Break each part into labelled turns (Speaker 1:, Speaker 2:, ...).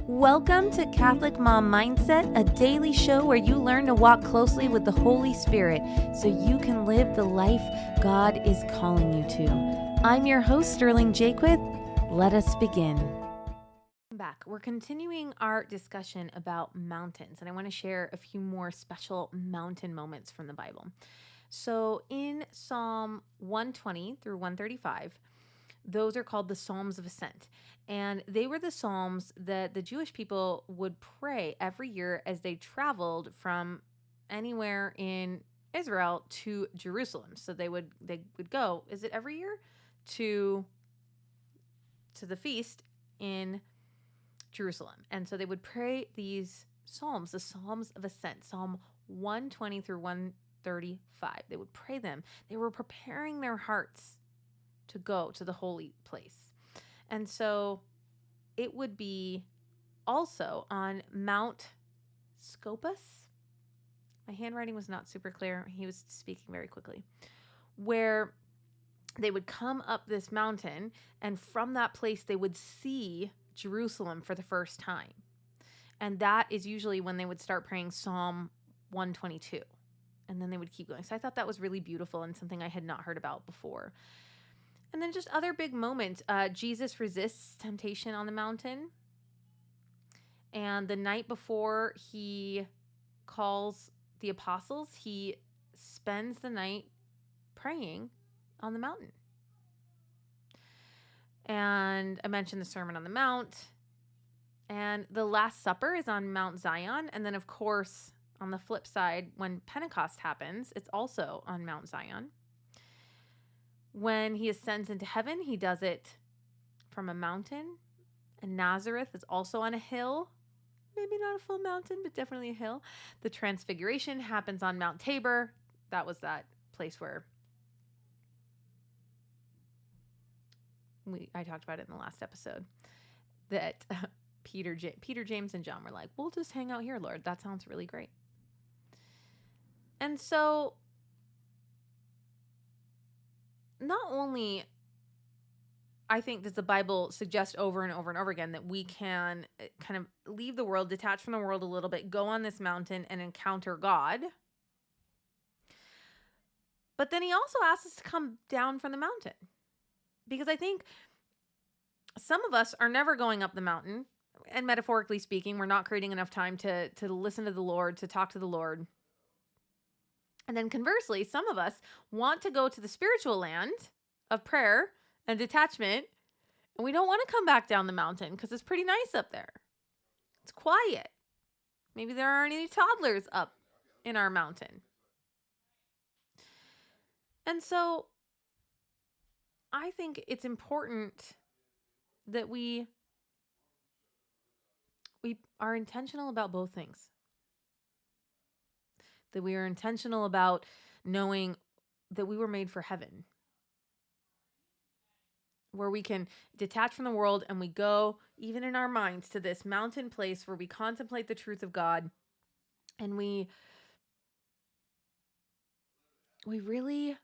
Speaker 1: Welcome to Catholic Mom Mindset, a daily show where you learn to walk closely with the Holy Spirit so you can live the life God is calling you to. I'm your host, Sterling Jaquith. Let us begin. Back. We're continuing our discussion about mountains, and I want to share a few more special mountain moments from the Bible. So in Psalm 120 through 135, those are called the Psalms of Ascent. And they were the Psalms that the Jewish people would pray every year as they traveled from anywhere in Israel to Jerusalem. So they would go, is it every year? To the feast in Jerusalem. And so they would pray these Psalms, the Psalms of Ascent, Psalm 120 through 135. They would pray them. They were preparing their hearts to go to the holy place. And so it would be also on Mount Scopus. My handwriting was not super clear. He was speaking very quickly. Where they would come up this mountain, and from that place they would see Jerusalem for the first time. And that is usually when they would start praying Psalm 122. And then they would keep going. So I thought that was really beautiful and something I had not heard about before. And then just other big moments. Jesus resists temptation on the mountain. And the night before he calls the apostles, he spends the night praying on the mountain. And I mentioned the Sermon on the Mount. And the Last Supper is on Mount Zion. And then, of course, on the flip side, when Pentecost happens, it's also on Mount Zion. When he ascends into heaven, he does it from a mountain. And Nazareth is also on a hill. Maybe not a full mountain, but definitely a hill. The Transfiguration happens on Mount Tabor. That was that place where I talked about it in the last episode. That Peter, James, and John were like, we'll just hang out here, Lord. That sounds really great. And so not only, I think, does the Bible suggest over and over and over again that we can kind of leave the world, detach from the world a little bit, go on this mountain and encounter God. But then he also asks us to come down from the mountain. Because I think some of us are never going up the mountain. And metaphorically speaking, we're not creating enough time to listen to the Lord, to talk to the Lord. And then conversely, some of us want to go to the spiritual land of prayer and detachment, and we don't want to come back down the mountain because it's pretty nice up there. It's quiet. Maybe there aren't any toddlers up in our mountain. And so I think it's important that we are intentional about both things. That we are intentional about knowing that we were made for heaven, where we can detach from the world and we go, even in our minds, to this mountain place where we contemplate the truth of God, and we really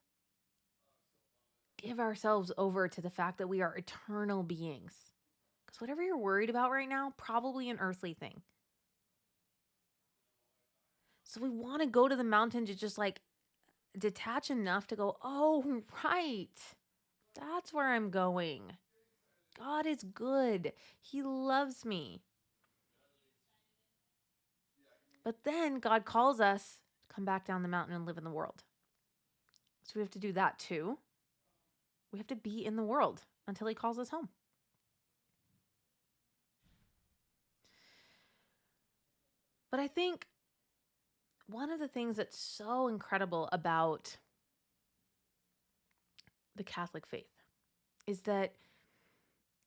Speaker 1: give ourselves over to the fact that we are eternal beings. Because whatever you're worried about right now, probably an earthly thing. So we want to go to the mountain to just like detach enough to go, oh, right. That's where I'm going. God is good. He loves me. But then God calls us to come back down the mountain and live in the world. So we have to do that too. We have to be in the world until he calls us home. But I think one of the things that's so incredible about the Catholic faith is that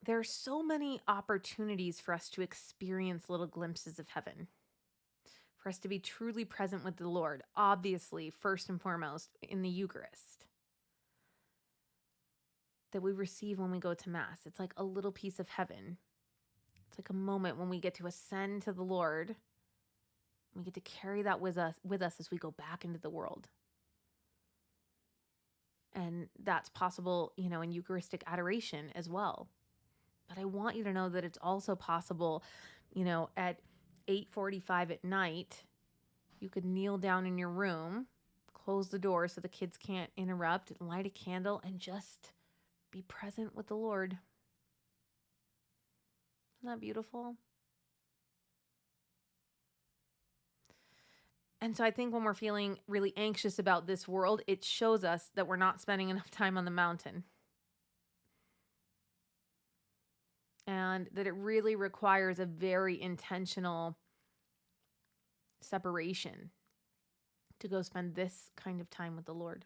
Speaker 1: there are so many opportunities for us to experience little glimpses of heaven, for us to be truly present with the Lord, obviously, first and foremost, in the Eucharist that we receive when we go to Mass. It's like a little piece of heaven. It's like a moment when we get to ascend to the Lord. We get to carry that with us as we go back into the world. And that's possible, in Eucharistic adoration as well. But I want you to know that it's also possible, at 8:45 at night, you could kneel down in your room, close the door so the kids can't interrupt, light a candle, and just be present with the Lord. Isn't that beautiful? And so I think when we're feeling really anxious about this world, it shows us that we're not spending enough time on the mountain. And that it really requires a very intentional separation to go spend this kind of time with the Lord.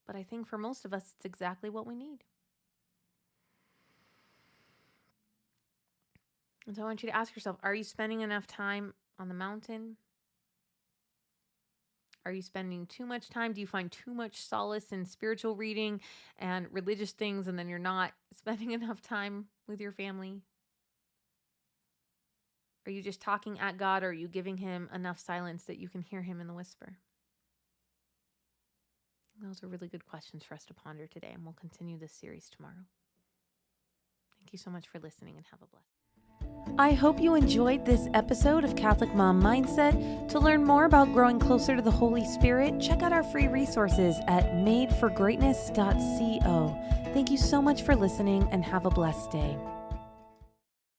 Speaker 1: But I think for most of us, it's exactly what we need. And so I want you to ask yourself, are you spending enough time on the mountain? Are you spending too much time? Do you find too much solace in spiritual reading and religious things, and then you're not spending enough time with your family? Are you just talking at God, or are you giving him enough silence that you can hear him in the whisper? Those are really good questions for us to ponder today, and we'll continue this series tomorrow. Thank you so much for listening, and have a blessed day. I hope you enjoyed this episode of Catholic Mom Mindset. To learn more about growing closer to the Holy Spirit, check out our free resources at madeforgreatness.co. Thank you so much for listening, and have a blessed day.